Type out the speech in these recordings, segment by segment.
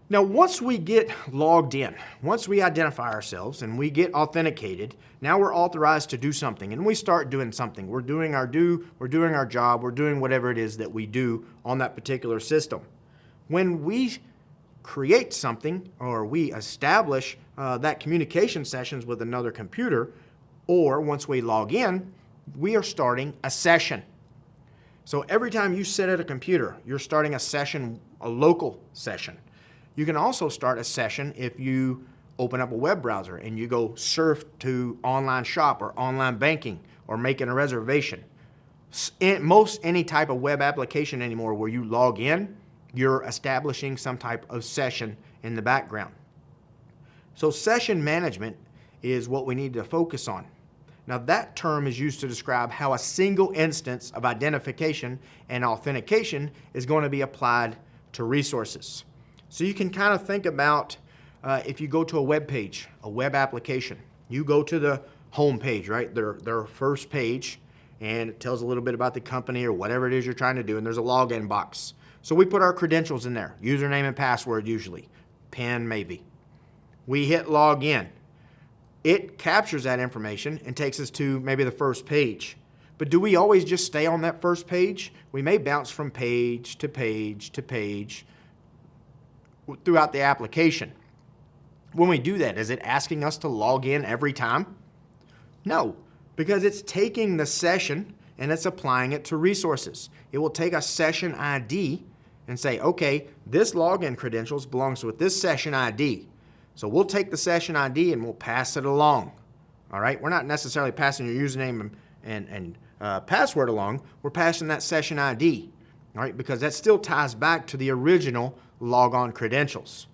Now, once we get logged in, once we identify ourselves and we get authenticated, now we're authorized to do something, and we start doing something. We're doing our we're doing our job, we're doing whatever it is that we do on that particular system. When we create something or we establish that communication sessions with another computer, or once we log in, we are starting a session. So every time you sit at a computer, you're starting a session, a local session. You can also start a session if you open up a web browser and you go surf to online shop or online banking or making a reservation. Most any type of web application anymore where you log in, you're establishing some type of session in the background. So session management is what we need to focus on. Now that term is used to describe how a single instance of identification and authentication is going to be applied to resources. So you can kind of think about if you go to a web page, a web application, you go to the home page, right? Their first page, and it tells a little bit about the company or whatever it is you're trying to do, and there's a login box. So we put our credentials in there, username and password usually, PIN maybe. We hit login. It captures that information and takes us to maybe the first page. But do we always just stay on that first page? We may bounce from page to page to page throughout the application. When we do that, is it asking us to log in every time? No, because it's taking the session and it's applying it to resources. It will take a session ID and say, okay, this login credentials belongs with this session ID. So we'll take the session ID and we'll pass it along. All right, we're not necessarily passing your username and password along. We're passing that session ID, all right, because that still ties back to the original logon credentials.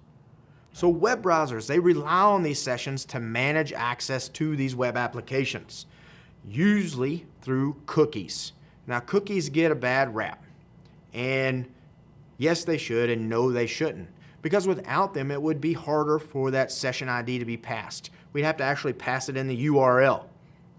So web browsers, they rely on these sessions to manage access to these web applications, usually through cookies. Now, cookies get a bad rap, and yes, they should, and no, they shouldn't, because without them, it would be harder for that session ID to be passed. We'd have to actually pass it in the URL,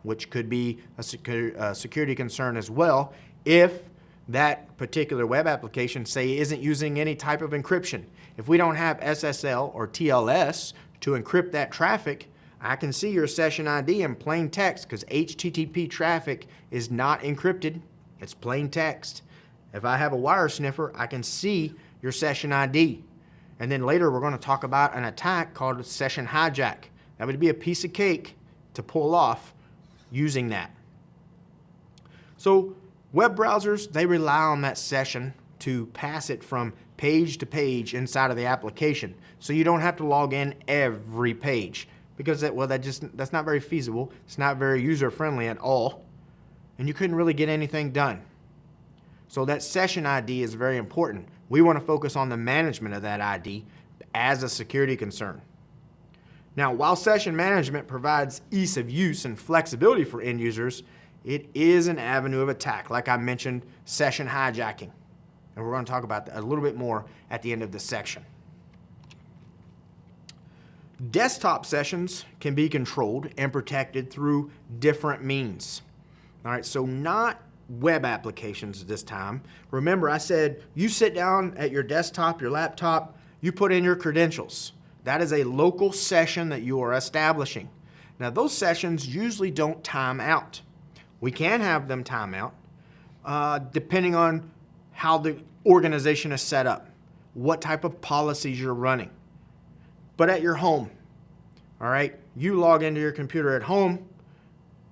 which could be a security concern as well if that particular web application, say, isn't using any type of encryption. If we don't have SSL or TLS to encrypt that traffic, I can see your session ID in plain text because HTTP traffic is not encrypted. It's plain text. If I have a wire sniffer, I can see your session ID. And then later we're going to talk about an attack called a session hijack. That would be a piece of cake to pull off using that. So web browsers, they rely on that session to pass it from page to page inside of the application. So you don't have to log in every page because that's not very feasible. It's not very user-friendly at all. And you couldn't really get anything done. So that session ID is very important. We want to focus on the management of that ID as a security concern. Now, while session management provides ease of use and flexibility for end users, it is an avenue of attack, like I mentioned, session hijacking. And we're going to talk about that a little bit more at the end of this section. Desktop sessions can be controlled and protected through different means. All right, so not web applications this time. Remember, I said you sit down at your desktop, your laptop, you put in your credentials. That is a local session that you are establishing. Now, those sessions usually don't time out. We can have them time out depending on how the organization is set up, what type of policies you're running. But at your home, all right, you log into your computer at home,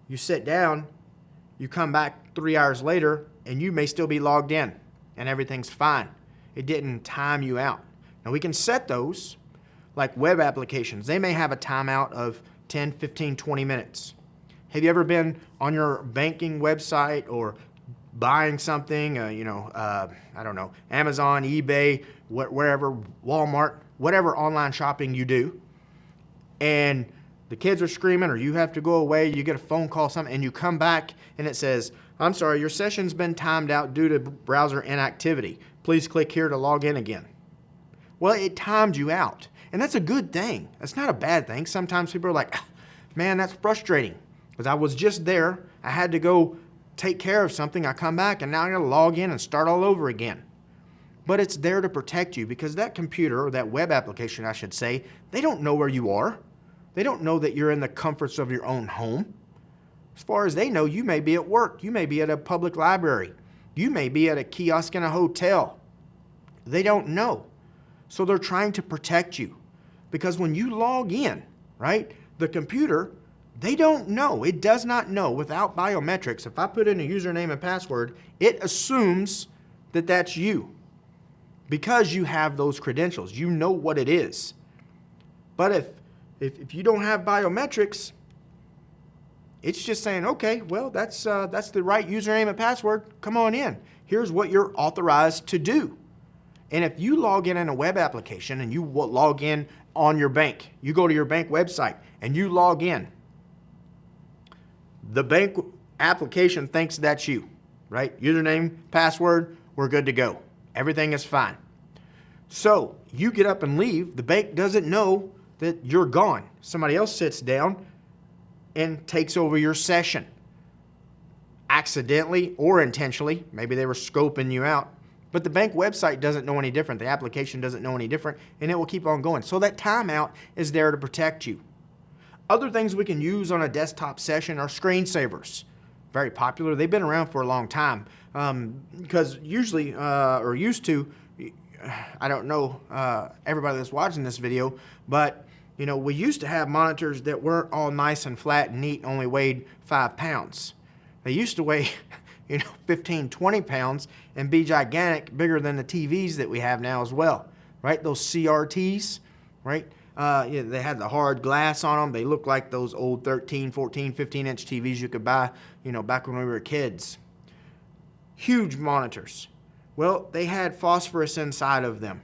you sit down, you come back 3 hours later, and you may still be logged in, and everything's fine. It didn't time you out. Now, we can set those, like web applications. They may have a timeout of 10, 15, 20 minutes. Have you ever been on your banking website or buying something, I don't know, Amazon, eBay, wherever, Walmart, whatever online shopping you do, and the kids are screaming or you have to go away, you get a phone call, something, and you come back and it says, I'm sorry, your session's been timed out due to browser inactivity. Please click here to log in again. Well, it timed you out, and that's a good thing. That's not a bad thing. Sometimes people are like, man, that's frustrating because I was just there. I had to go take care of something. I come back, and now I got to log in and start all over again. but it's there to protect you because that computer, or that web application, I should say, they don't know where you are. They don't know that you're in the comforts of your own home. As far as they know, you may be at work. You may be at a public library. You may be at a kiosk in a hotel. They don't know. So they're trying to protect you. Because when you log in, right, the computer, they don't know. It does not know. Without biometrics, if I put in a username and password, it assumes that that's you. Because you have those credentials. You know what it is. But if you don't have biometrics, it's just saying, okay, well, that's the right username and password. Come on in. Here's what you're authorized to do. And if you log in a web application and you log in on your bank, you go to your bank website and you log in, the bank application thinks that's you, right? Username, password, we're good to go. Everything is fine. So you get up and leave. The bank doesn't know that you're gone. Somebody else sits down and takes over your session. Accidentally or intentionally, maybe they were scoping you out, but the bank website doesn't know any different. The application doesn't know any different, and it will keep on going. So that timeout is there to protect you. Other things we can use on a desktop session are screensavers. Very popular. They've been around for a long time because usually, or used to, I don't know everybody that's watching this video, but you know, we used to have monitors that weren't all nice and flat and neat and only weighed 5 pounds. They used to weigh 15, 20 pounds and be gigantic, bigger than the TVs that we have now as well, right? Those CRTs, right? Yeah, they had the hard glass on them. They look like those old 13, 14, 15-inch TVs you could buy, back when we were kids. Huge monitors. Well, they had phosphorus inside of them.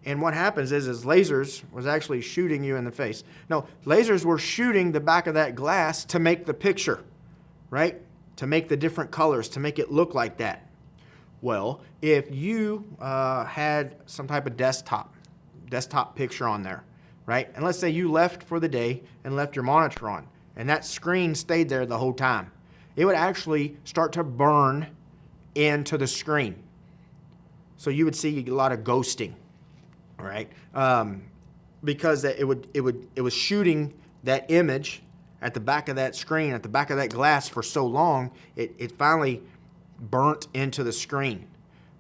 And what happens is lasers was actually shooting you in the face. No, lasers were shooting the back of that glass to make the picture, right? To make the different colors, to make it look like that. Well, if you had some type of desktop picture on there, right? And let's say you left for the day and left your monitor on, and that screen stayed there the whole time. It would actually start to burn into the screen. So you would see a lot of ghosting, right? Because it was shooting that image at the back of that screen, at the back of that glass for so long, it finally burnt into the screen.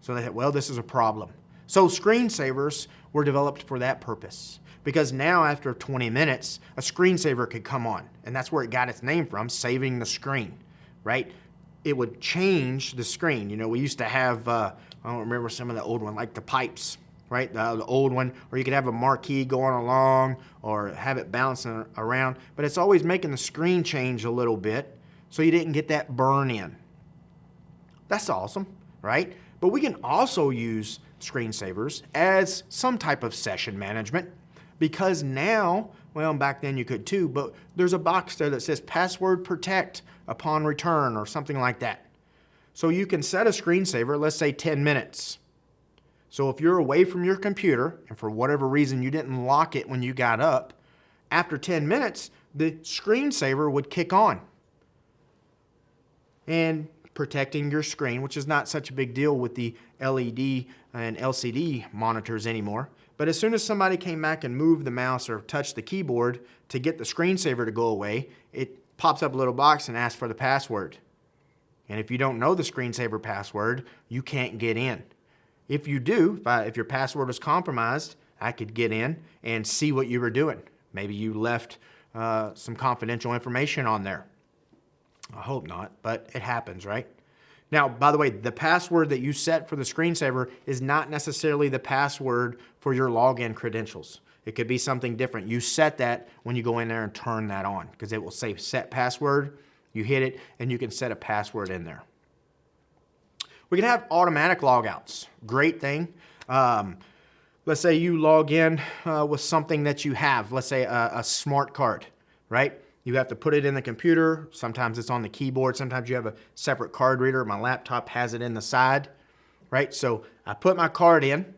So they thought, well, this is a problem. So screensavers were developed for that purpose. Because now after 20 minutes, a screensaver could come on. And that's where it got its name from, saving the screen, right? It would change the screen. We used to have, I don't remember some of the old ones, like the pipes, right? The old one, or you could have a marquee going along or have it bouncing around. But it's always making the screen change a little bit so you didn't get that burn in. That's awesome, right? But we can also use screensavers as some type of session management because now, well, back then you could too, but there's a box there that says password protect upon return or something like that. So you can set a screensaver, let's say 10 minutes. So if you're away from your computer and for whatever reason you didn't lock it when you got up, after 10 minutes, the screensaver would kick on. And protecting your screen, which is not such a big deal with the LED and LCD monitors anymore. But as soon as somebody came back and moved the mouse or touched the keyboard to get the screensaver to go away, it pops up a little box and asks for the password. And if you don't know the screensaver password, you can't get in. If you do, if your password was compromised, I could get in and see what you were doing. Maybe you left some confidential information on there. I hope not, but it happens, right? Now, by the way, the password that you set for the screensaver is not necessarily the password for your login credentials. It could be something different. You set that when you go in there and turn that on because it will say set password. You hit it and you can set a password in there. We can have automatic logouts. Great thing. Let's say you log in with something that you have. Let's say a smart card, right? You have to put it in the computer. Sometimes it's on the keyboard. Sometimes you have a separate card reader. My laptop has it in the side, right? So I put my card in,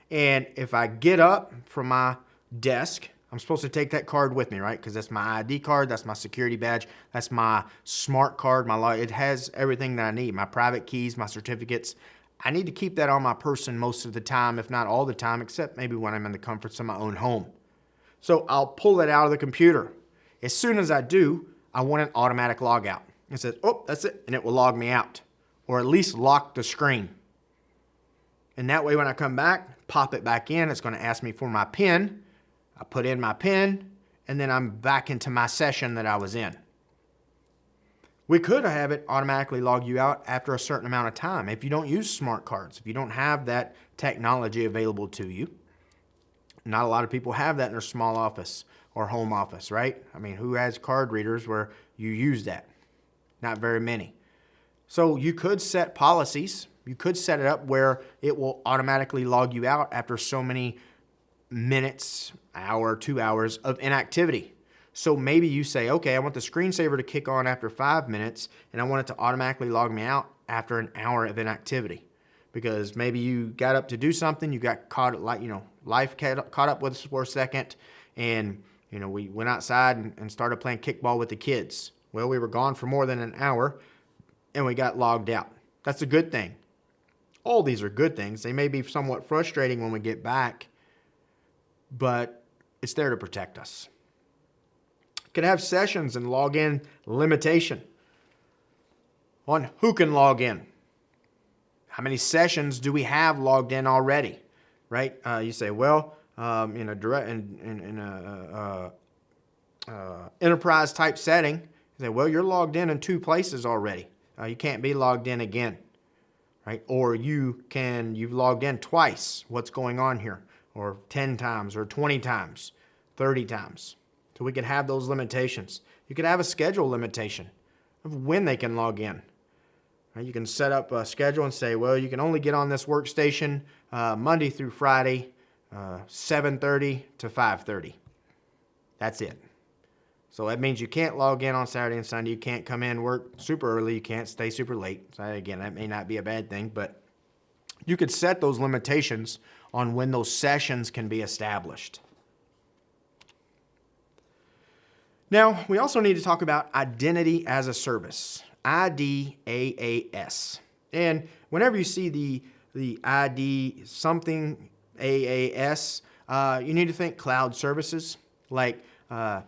and if I get up from my desk, I'm supposed to take that card with me, right? Because that's my ID card. That's my security badge. That's my smart card. It has everything that I need. My private keys, my certificates. I need to keep that on my person most of the time, if not all the time, except maybe when I'm in the comforts of my own home. So I'll pull it out of the computer. As soon as I do, I want an automatic log out. It says, oh, that's it, and it will log me out, or at least lock the screen. And that way when I come back, pop it back in, it's going to ask me for my PIN. I put in my PIN, and then I'm back into my session that I was in. We could have it automatically log you out after a certain amount of time if you don't use smart cards, if you don't have that technology available to you. Not a lot of people have that in their small office or home office, right? I mean, who has card readers where you use that? Not very many. So you could set policies. You could set it up where it will automatically log you out after so many minutes, hour, 2 hours of inactivity. So maybe you say, okay, I want the screensaver to kick on after 5 minutes, and I want it to automatically log me out after an hour of inactivity. Because maybe you got up to do something, you got caught, life caught up with us for a second, and we went outside and started playing kickball with the kids. Well, we were gone for more than an hour, and we got logged out. That's a good thing. All these are good things. They may be somewhat frustrating when we get back, but it's there to protect us. Could have sessions and login limitation on who can log in. How many sessions do we have logged in already, right? You say, well, in a enterprise type setting, you say, well, you're logged in 2 places already. You can't be logged in again, right? Or you've logged in twice. What's going on here? Or 10 times, or 20 times, 30 times. So we could have those limitations. You could have a schedule limitation of when they can log in. Right? You can set up a schedule and say, well, you can only get on this workstation Monday through Friday, 7:30 to 5:30. That's it. So that means you can't log in on Saturday and Sunday. You can't come in, work super early. You can't stay super late. So again, that may not be a bad thing, but you could set those limitations on when those sessions can be established. Now, we also need to talk about identity as a service, IDaaS. And whenever you see the ID something AAS, you need to think cloud services like, PaaS,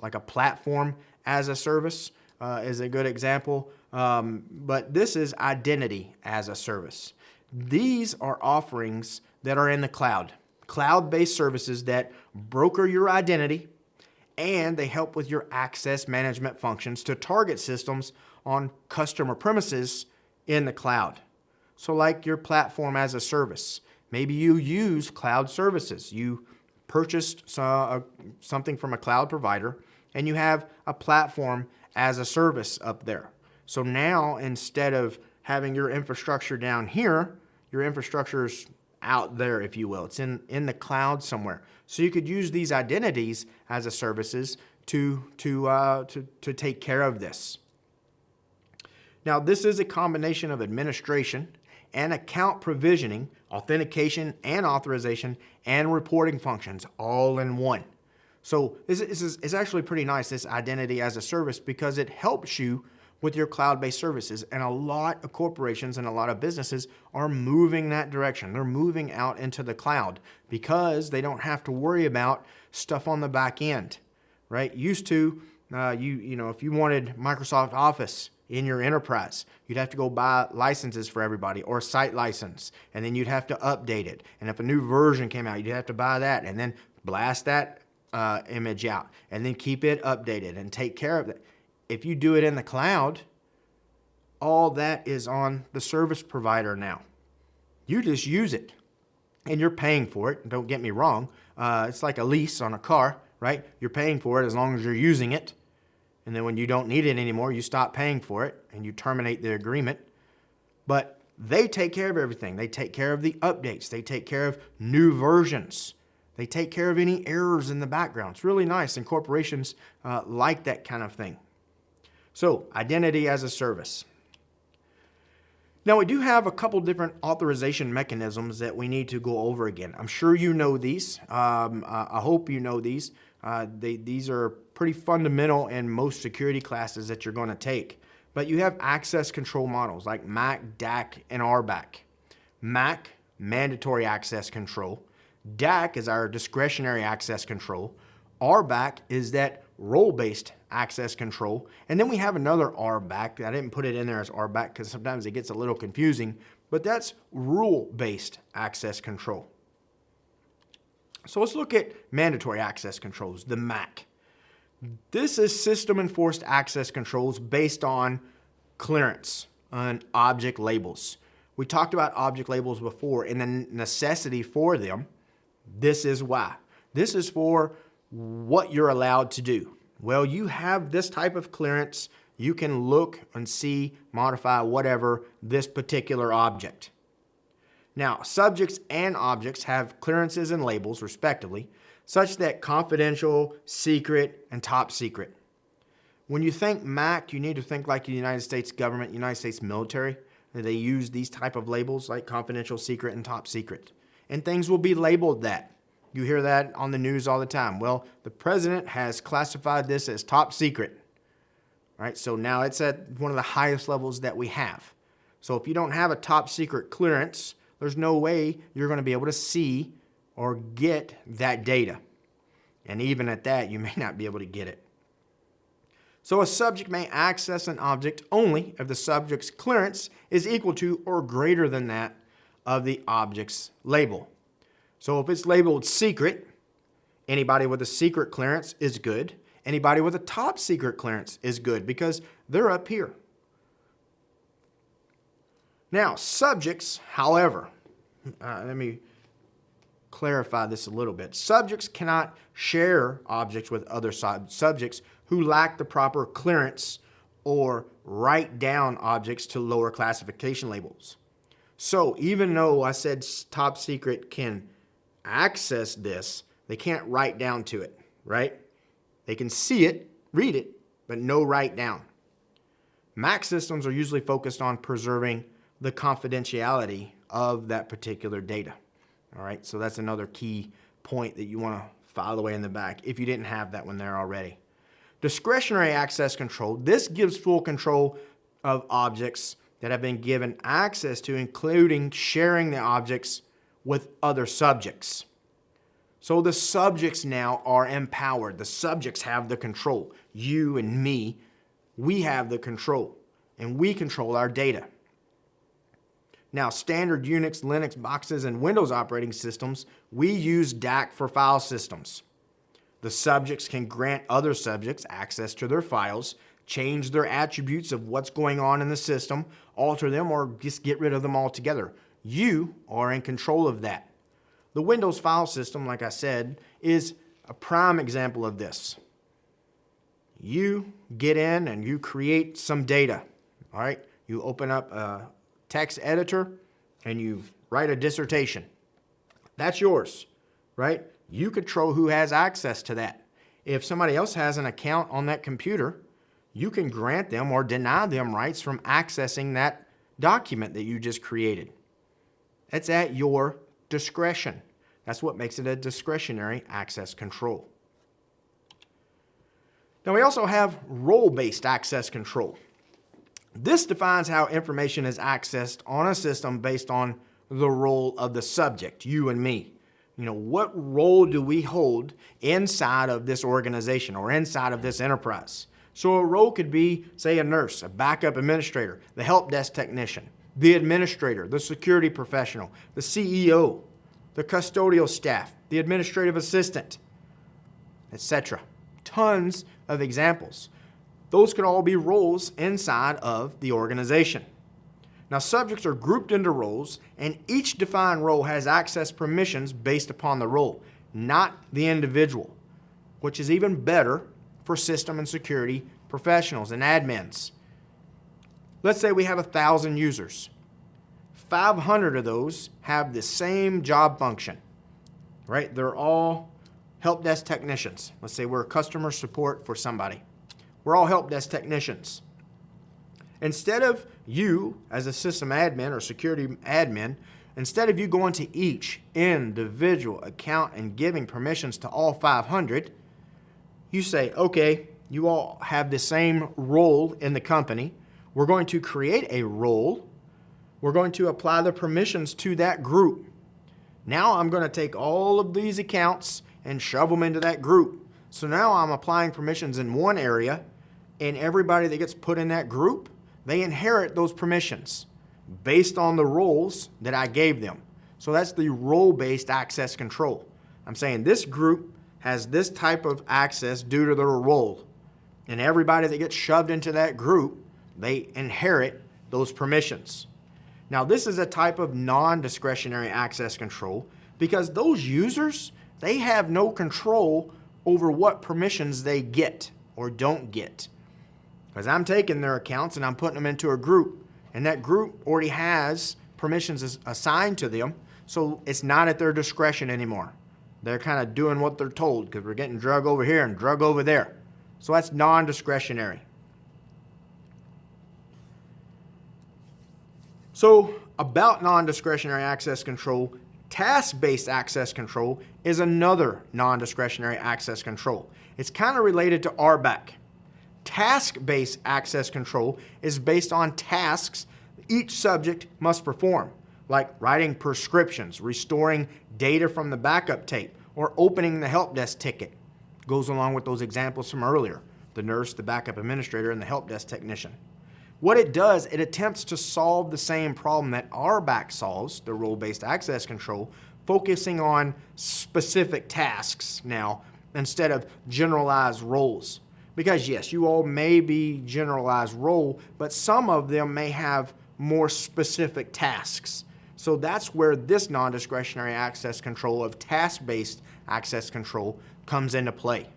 like a platform as a service, is a good example. But this is identity as a service. These are offerings that are in the cloud. Cloud-based services that broker your identity, and they help with your access management functions to target systems on customer premises in the cloud. So like your platform as a service. Maybe you use cloud services. You purchased something from a cloud provider, and you have a platform as a service up there. So now instead of having your infrastructure down here, your infrastructure's out there, if you will. It's in the cloud somewhere. So you could use these identities as a services to take care of this. Now, this is a combination of administration and account provisioning, authentication and authorization, and reporting functions all in one. So this is actually pretty nice, this identity as a service, because it helps you with your cloud-based services. And a lot of corporations and a lot of businesses are moving that direction. They're moving out into the cloud because they don't have to worry about stuff on the back end, right? Used to, if you wanted Microsoft Office in your enterprise, you'd have to go buy licenses for everybody, or a site license, and then you'd have to update it. And if a new version came out, you'd have to buy that and then blast that image out and then keep it updated and take care of it. If you do it in the cloud, all that is on the service provider now. You just use it, and you're paying for it. Don't get me wrong. It's like a lease on a car, right? You're paying for it as long as you're using it. And then when you don't need it anymore, you stop paying for it, and you terminate the agreement. But they take care of everything. They take care of the updates. They take care of new versions. They take care of any errors in the background. It's really nice, and corporations like that kind of thing. So, identity as a service. Now, we do have a couple different authorization mechanisms that we need to go over again. I'm sure you know these. I hope you know these. These are pretty fundamental in most security classes that you're going to take. But you have access control models like MAC, DAC, and RBAC. MAC, mandatory access control. DAC is our discretionary access control. RBAC is that role-based access control. And then we have another RBAC. I didn't put it in there as RBAC because sometimes it gets a little confusing, but that's rule-based access control. So let's look at mandatory access controls, the MAC. This is system-enforced access controls based on clearance on object labels. We talked about object labels before and the necessity for them. This is why. This is for what you're allowed to do. Well, you have this type of clearance. You can look and see, modify, whatever, this particular object. Now, subjects and objects have clearances and labels, respectively, such that confidential, secret, and top secret. When you think MAC, you need to think like the United States government, United States military. They use these type of labels like confidential, secret, and top secret. And things will be labeled that. You hear that on the news all the time. Well, the president has classified this as top secret. Right? So now it's at one of the highest levels that we have. So if you don't have a top secret clearance, there's no way you're going to be able to see or get that data. And even at that, you may not be able to get it. So a subject may access an object only if the subject's clearance is equal to or greater than that of the object's label. So if it's labeled secret, anybody with a secret clearance is good. Anybody with a top secret clearance is good because they're up here. Now, subjects, however, let me clarify this a little bit. Subjects cannot share objects with other subjects who lack the proper clearance or write down objects to lower classification labels. So even though I said top secret can access this, they can't write down to it, right? They can see it, read it, but no write down. MAC systems are usually focused on preserving the confidentiality of that particular data. All right, so that's another key point that you want to file away in the back if you didn't have that one there already. Discretionary access control, this gives full control of objects that have been given access to, including sharing the objects with other subjects. So the subjects now are empowered. The subjects have the control. You and me, we have the control, and we control our data. Now, standard Unix, Linux boxes, and Windows operating systems, we use DAC for file systems. The subjects can grant other subjects access to their files, change their attributes of what's going on in the system, alter them, or just get rid of them altogether. You are in control of that. The Windows file system, like I said, is a prime example of this. You get in and you create some data, all right? You open up a text editor and you write a dissertation. That's yours, right? You control who has access to that. If somebody else has an account on that computer, you can grant them or deny them rights from accessing that document that you just created. It's at your discretion. That's what makes it a discretionary access control. Now we also have role-based access control. This defines how information is accessed on a system based on the role of the subject, you and me. You know, what role do we hold inside of this organization or inside of this enterprise? So a role could be, say, a nurse, a backup administrator, the help desk technician, the administrator, the security professional, the CEO, the custodial staff, the administrative assistant, etc. Tons of examples. Those could all be roles inside of the organization. Now, subjects are grouped into roles, and each defined role has access permissions based upon the role, not the individual, which is even better for system and security professionals and admins. Let's say we have 1,000 users. 500 of those have the same job function, right? They're all help desk technicians. Let's say we're customer support for somebody. We're all help desk technicians. Instead of you, as a system admin or security admin, instead of you going to each individual account and giving permissions to all 500, you say, okay, you all have the same role in the company. We're going to create a role. We're going to apply the permissions to that group. Now I'm going to take all of these accounts and shove them into that group. So now I'm applying permissions in one area, and everybody that gets put in that group, they inherit those permissions based on the roles that I gave them. So that's the role-based access control. I'm saying this group has this type of access due to their role. And everybody that gets shoved into that group, they inherit those permissions. Now, this is a type of non-discretionary access control because those users, they have no control over what permissions they get or don't get. Because I'm taking their accounts and I'm putting them into a group, and that group already has permissions assigned to them, so it's not at their discretion anymore. They're kind of doing what they're told because we're getting drug over here and drug over there. So that's non-discretionary. So about non-discretionary access control, task-based access control is another non-discretionary access control. It's kind of related to RBAC. Task-based access control is based on tasks each subject must perform, like writing prescriptions, restoring data from the backup tape, or opening the help desk ticket. Goes along with those examples from earlier, the nurse, the backup administrator, and the help desk technician. What it does, it attempts to solve the same problem that RBAC solves, the role-based access control, focusing on specific tasks now instead of generalized roles. Because yes, you all may be generalized role, but some of them may have more specific tasks. So that's where this non-discretionary access control of task-based access control comes into play.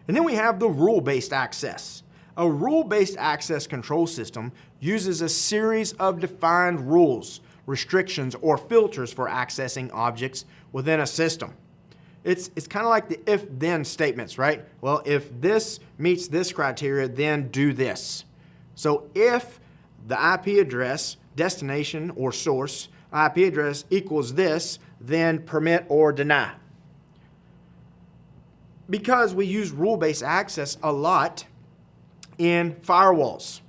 And then we have the rule-based access. A rule-based access control system uses a series of defined rules, restrictions, or filters for accessing objects within a system. It's kind of like the if-then statements, right? Well, if this meets this criteria, then do this. So if the IP address, destination, or source IP address equals this, then permit or deny. Because we use rule-based access a lot in firewalls,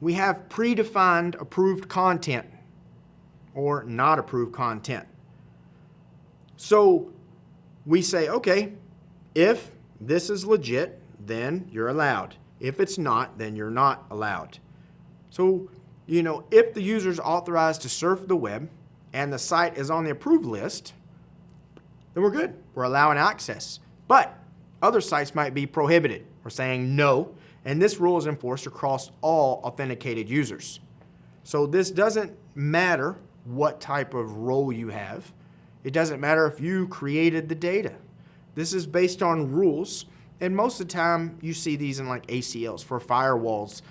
we have predefined approved content or not approved content. So we say, okay, if this is legit, then you're allowed. If it's not, then you're not allowed. So, if the user is authorized to surf the web and the site is on the approved list, then we're good. We're allowing access. But other sites might be prohibited. We're saying no, and this rule is enforced across all authenticated users. So this doesn't matter what type of role you have. It doesn't matter if you created the data. This is based on rules, and most of the time you see these in like ACLs for firewalls,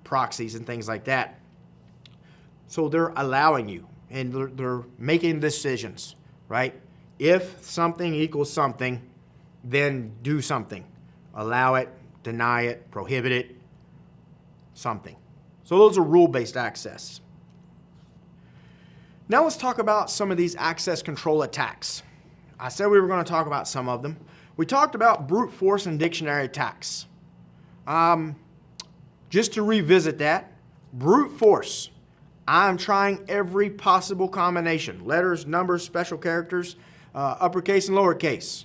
proxies, and things like that. So they're allowing you, and they're making decisions, right? If something equals something, then do something. Allow it, deny it, prohibit it, something. So those are rule-based access. Now let's talk about some of these access control attacks. I said we were going to talk about some of them. We talked about brute force and dictionary attacks. Just to revisit that, brute force. I'm trying every possible combination. Letters, numbers, special characters, uppercase and lowercase.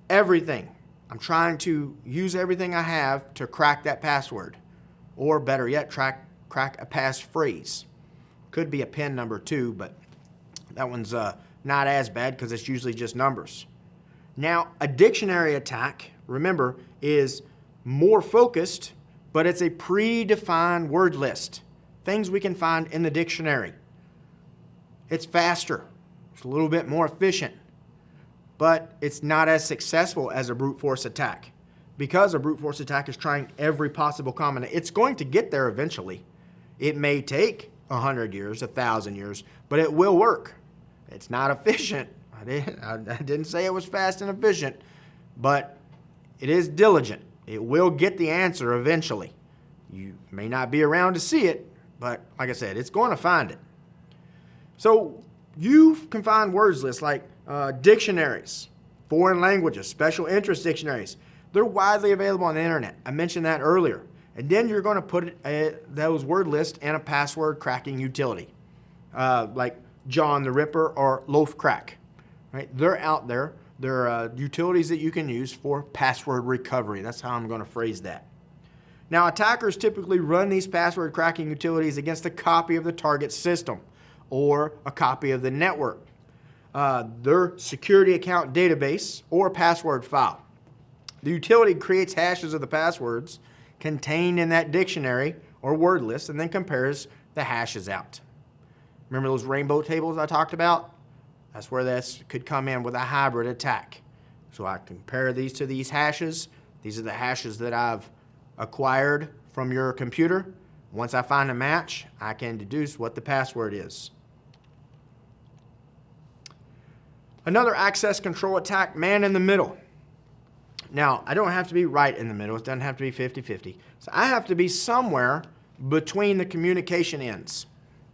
Everything. I'm trying to use everything I have to crack that password. Or better yet, crack a passphrase. Could be a PIN number too, but that one's not as bad because it's usually just numbers. Now, a dictionary attack, remember, is more focused, but it's a predefined word list. Things we can find in the dictionary. It's faster. It's a little bit more efficient, but it's not as successful as a brute force attack because a brute force attack is trying every possible combination. It's going to get there eventually. It may take 100 years, 1,000 years, but it will work. It's not efficient. I didn't say it was fast and efficient, but it is diligent. It will get the answer eventually. You may not be around to see it, but like I said, it's going to find it. So you can find words lists like dictionaries, foreign languages, special interest dictionaries. They're widely available on the internet. I mentioned that earlier. And then you're going to put those word lists in a password cracking utility, like John the Ripper or Loaf Crack. Right? They're out there. They're utilities that you can use for password recovery. That's how I'm going to phrase that. Now, attackers typically run these password cracking utilities against a copy of the target system or a copy of the network, their security account database, or password file. The utility creates hashes of the passwords contained in that dictionary or word list and then compares the hashes out. Remember those rainbow tables I talked about? That's where this could come in with a hybrid attack. So I compare these to these hashes. These are the hashes that I've acquired from your computer. Once I find a match, I can deduce what the password is. Another access control attack, man in the middle. Now, I don't have to be right in the middle. It doesn't have to be 50-50. So I have to be somewhere between the communication ends,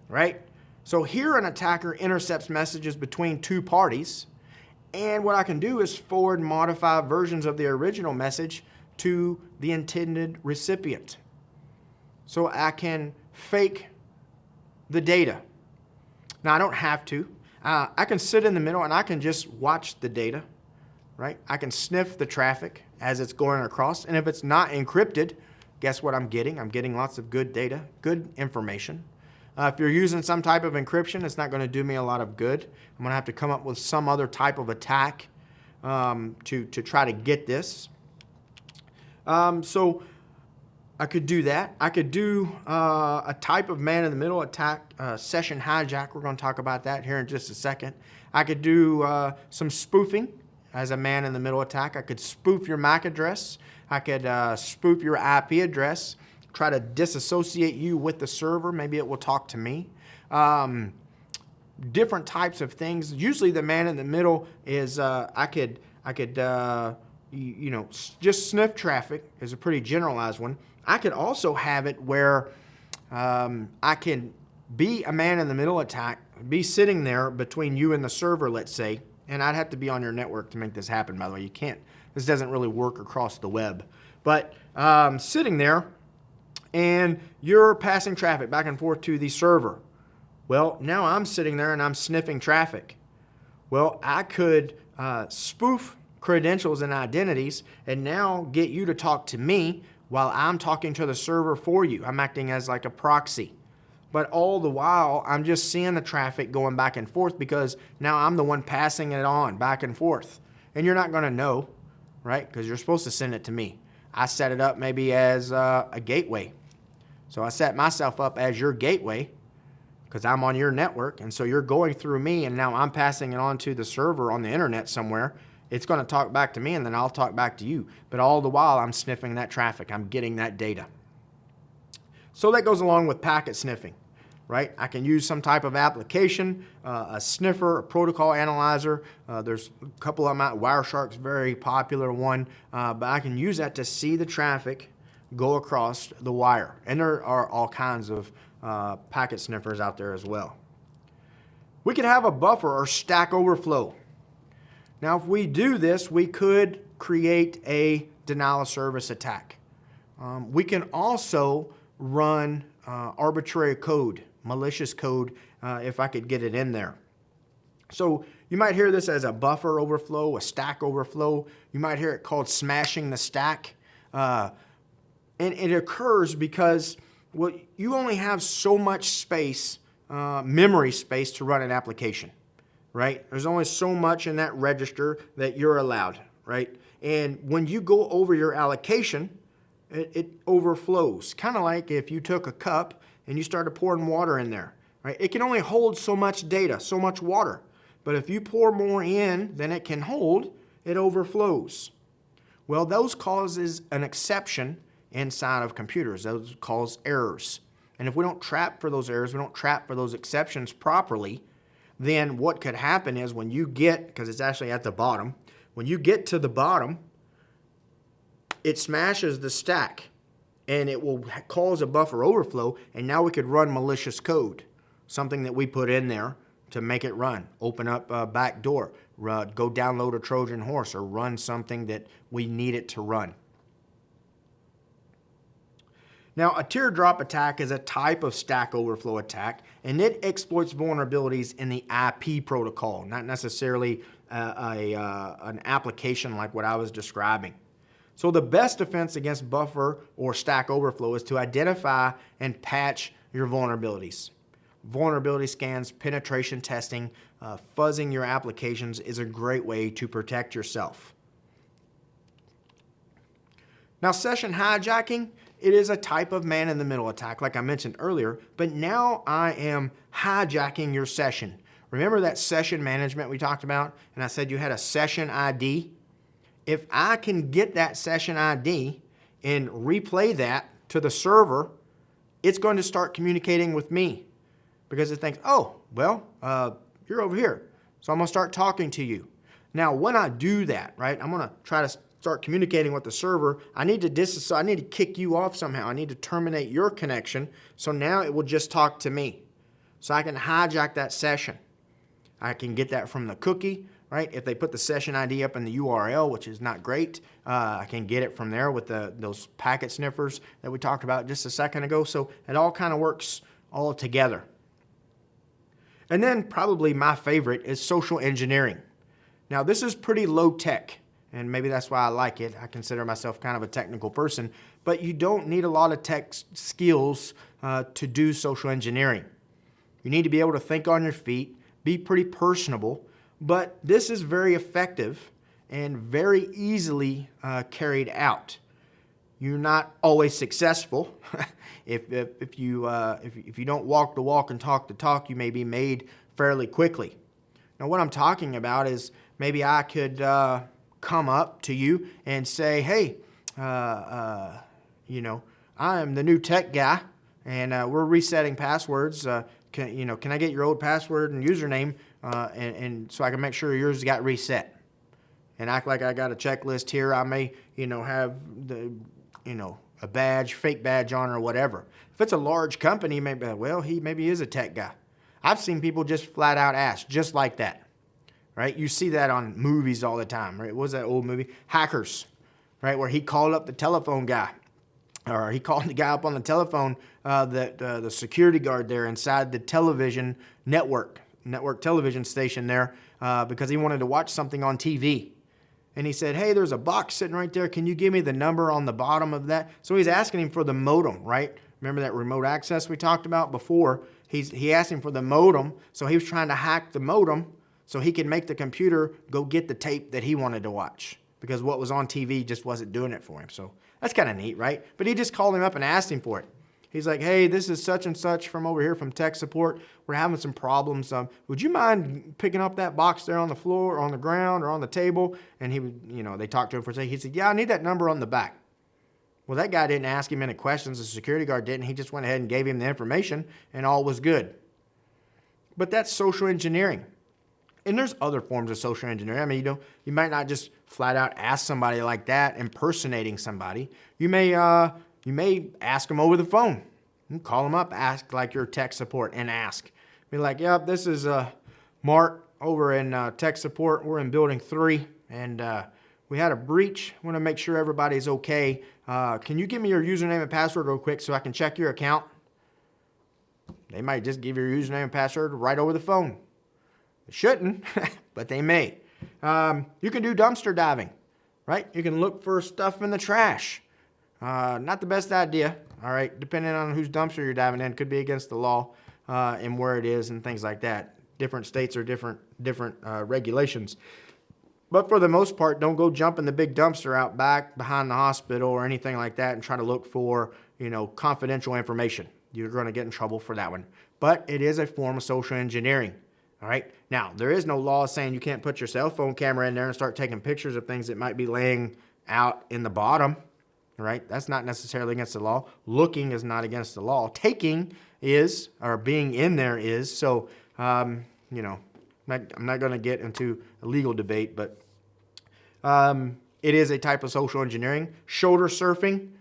right? So here an attacker intercepts messages between two parties, and what I can do is forward and modify versions of the original message to the intended recipient. So I can fake the data. Now, I don't have to. I can sit in the middle and I can just watch the data, right? I can sniff the traffic as it's going across, and if it's not encrypted, guess what I'm getting? I'm getting lots of good data, good information. If you're using some type of encryption, it's not going to do me a lot of good. I'm going to have to come up with some other type of attack to try to get this. So I could do that. I could do a type of man-in-the-middle attack, session hijack. We're going to talk about that here in just a second. I could do some spoofing as a man-in-the-middle attack. I could spoof your MAC address. I could spoof your IP address, try to disassociate you with the server. Maybe it will talk to me. Different types of things. Usually the man-in-the-middle is I could just sniff traffic is a pretty generalized one. I could also have it where I can be a man-in-the-middle attack, be sitting there between you and the server, let's say, and I'd have to be on your network to make this happen, by the way. You can't. This doesn't really work across the web. But sitting there, and you're passing traffic back and forth to the server. Well, now I'm sitting there and I'm sniffing traffic. Well, I could spoof credentials and identities and now get you to talk to me while I'm talking to the server for you. I'm acting as like a proxy. But all the while, I'm just seeing the traffic going back and forth because now I'm the one passing it on back and forth. And you're not going to know, right? Because you're supposed to send it to me. I set it up maybe as a gateway. So I set myself up as your gateway because I'm on your network. And so you're going through me, and now I'm passing it on to the server on the internet somewhere. It's going to talk back to me, and then I'll talk back to you. But all the while, I'm sniffing that traffic. I'm getting that data. So that goes along with packet sniffing, right? I can use some type of application, a sniffer, a protocol analyzer. There's a couple of them out. Wireshark's a very popular one. But I can use that to see the traffic go across the wire. And there are all kinds of packet sniffers out there as well. We could have a buffer or stack overflow. Now, if we do this, we could create a denial of service attack. We can also run arbitrary code, malicious code, if I could get it in there. So you might hear this as a buffer overflow, a stack overflow. You might hear it called smashing the stack. And it occurs because you only have so much space, memory space, to run an application, right? There's only so much in that register that you're allowed, right? And when you go over your allocation, it overflows. Kind of like if you took a cup and you started pouring water in there, right? It can only hold so much data, so much water. But if you pour more in than it can hold, it overflows. Well, those causes an exception inside of computers. Those cause errors. And if we don't trap for those errors, we don't trap for those exceptions properly, then what could happen is when you get, because it's actually at the bottom, when you get to the bottom, it smashes the stack and it will cause a buffer overflow, and now we could run malicious code, something that we put in there to make it run, open up a back door, go download a Trojan horse or run something that we need it to run. Now, a teardrop attack is a type of Stack Overflow attack, and it exploits vulnerabilities in the IP protocol, not necessarily an application like what I was describing. So the best defense against buffer or Stack Overflow is to identify and patch your vulnerabilities. Vulnerability scans, penetration testing, fuzzing your applications is a great way to protect yourself. Now, session hijacking, it is a type of man-in-the-middle attack, like I mentioned earlier, but now I am hijacking your session. Remember that session management we talked about? And I said you had a session ID? If I can get that session ID and replay that to the server, it's going to start communicating with me because it thinks, oh, well, you're over here, so I'm going to start talking to you. Now, when I do that, right, I'm going to try to start communicating with the server. I need to kick you off somehow. I need to terminate your connection, so now it will just talk to me. So I can hijack that session. I can get that from the cookie, right? If they put the session ID up in the URL, which is not great, I can get it from there with those packet sniffers that we talked about just a second ago. So it all kind of works all together. And then probably my favorite is social engineering. Now, this is pretty low tech, and maybe that's why I like it. I consider myself kind of a technical person, but you don't need a lot of tech skills to do social engineering. You need to be able to think on your feet, be pretty personable, but this is very effective and very easily carried out. You're not always successful. If you don't walk the walk and talk the talk, you may be made fairly quickly. Now, what I'm talking about is maybe I could come up to you and say, hey, I am the new tech guy, and we're resetting passwords. Can I get your old password and username, and so I can make sure yours got reset? And act like I got a checklist here. I may, have a badge, fake badge on or whatever. If it's a large company, maybe, well, he maybe is a tech guy. I've seen people just flat out ask, just like that. Right? You see that on movies all the time, right? What was that old movie? Hackers, right? Where he called up the telephone guy, or he called the guy up on the telephone, the security guard there inside the television network television station there, because he wanted to watch something on TV. And he said, hey, there's a box sitting right there. Can you give me the number on the bottom of that? So he's asking him for the modem, right? Remember that remote access we talked about before? He asked him for the modem, so he was trying to hack the modem so he could make the computer go get the tape that he wanted to watch, because what was on TV just wasn't doing it for him. So that's kind of neat, right? But he just called him up and asked him for it. He's like, hey, this is such and such from over here from tech support. We're having some problems. Would you mind picking up that box there on the floor or on the ground or on the table? And he would, they talked to him for a second. He said, yeah, I need that number on the back. Well, that guy didn't ask him any questions. The security guard didn't. He just went ahead and gave him the information, and all was good. But that's social engineering. And there's other forms of social engineering. I mean, you might not just flat out ask somebody like that, impersonating somebody. You may ask them over the phone. You call them up, ask like your tech support, and ask. Be like, yep, this is Mark over in tech support. We're in building 3, and we had a breach. I want to make sure everybody's okay. Can you give me your username and password real quick so I can check your account? They might just give you your username and password right over the phone. They shouldn't, but they may. You can do dumpster diving, right? You can look for stuff in the trash. Not the best idea, all right? Depending on whose dumpster you're diving in, could be against the law and where it is and things like that. Different states are different regulations. But for the most part, don't go jump in the big dumpster out back behind the hospital or anything like that and try to look for, confidential information. You're going to get in trouble for that one. But it is a form of social engineering. All right. Now, there is no law saying you can't put your cell phone camera in there and start taking pictures of things that might be laying out in the bottom. All right. That's not necessarily against the law. Looking is not against the law. Taking is, or being in there is. So, I'm not going to get into a legal debate, but it is a type of social engineering. Shoulder surfing,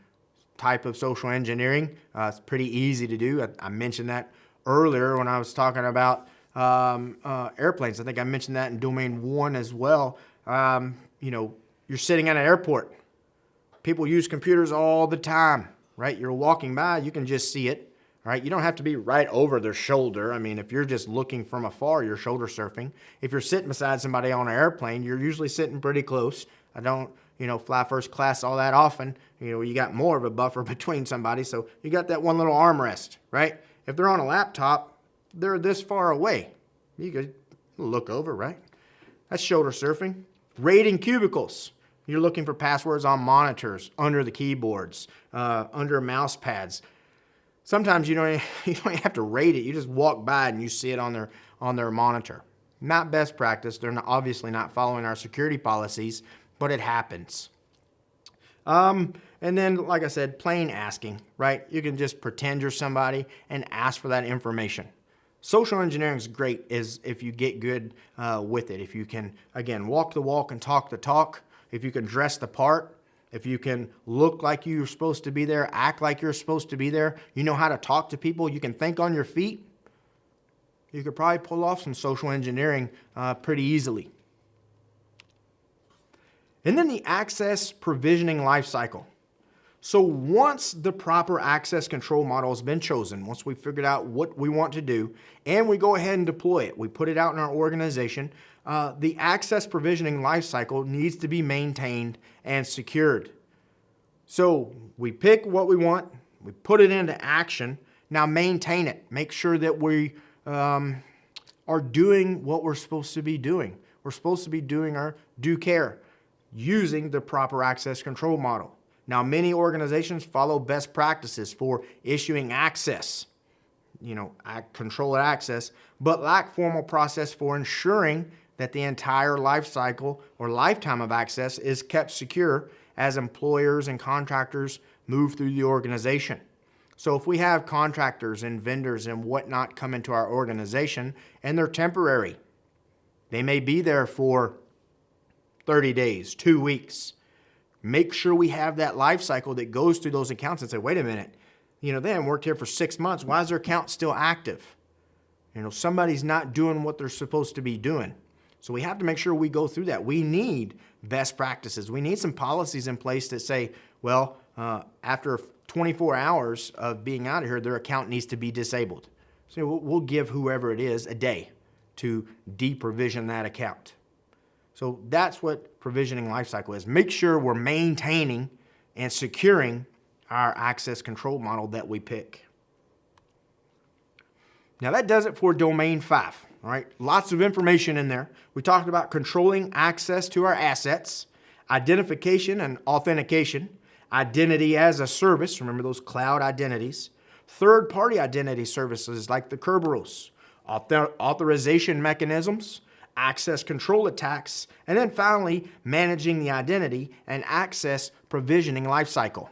type of social engineering. It's pretty easy to do. I mentioned that earlier when I was talking about airplanes. I think I mentioned that in domain 1 as well. You're sitting at an airport. People use computers all the time, right? You're walking by, you can just see it, right? You don't have to be right over their shoulder. I mean, if you're just looking from afar, you're shoulder surfing. If you're sitting beside somebody on an airplane, you're usually sitting pretty close. I don't, fly first class all that often. You got more of a buffer between somebody, so you got that one little armrest, right? If they're on a laptop, they're this far away. You could look over, right? That's shoulder surfing. Raiding cubicles. You're looking for passwords on monitors, under the keyboards, under mouse pads. Sometimes you don't have to raid it. You just walk by and you see it on their monitor. Not best practice. They're obviously not following our security policies, but it happens. And then, like I said, plain asking, right? You can just pretend you're somebody and ask for that information. Social engineering is great if you get good with it. If you can, again, walk the walk and talk the talk. If you can dress the part, if you can look like you're supposed to be there, act like you're supposed to be there, you know how to talk to people, you can think on your feet, you could probably pull off some social engineering pretty easily. And then the access provisioning lifecycle. So once the proper access control model has been chosen, once we figured out what we want to do, and we go ahead and deploy it, we put it out in our organization, the access provisioning lifecycle needs to be maintained and secured. So we pick what we want, we put it into action, now maintain it. Make sure that we are doing what we're supposed to be doing. We're supposed to be doing our due care, using the proper access control model. Now, many organizations follow best practices for issuing access, control access, but lack formal process for ensuring that the entire life cycle or lifetime of access is kept secure as employers and contractors move through the organization. So if we have contractors and vendors and whatnot come into our organization and they're temporary, they may be there for 30 days, 2 weeks. Make sure we have that life cycle that goes through those accounts and say, wait a minute, they haven't worked here for 6 months. Why is their account still active? Somebody's not doing what they're supposed to be doing. So we have to make sure we go through that. We need best practices. We need some policies in place that say, well, after 24 hours of being out of here, their account needs to be disabled. So we'll give whoever it is a day to deprovision that account. So that's what provisioning lifecycle is. Make sure we're maintaining and securing our access control model that we pick. Now that does it for domain 5. All right, lots of information in there. We talked about controlling access to our assets, identification and authentication, identity as a service, remember those cloud identities, third-party identity services like the Kerberos, authorization mechanisms, access control attacks, and then finally managing the identity and access provisioning lifecycle.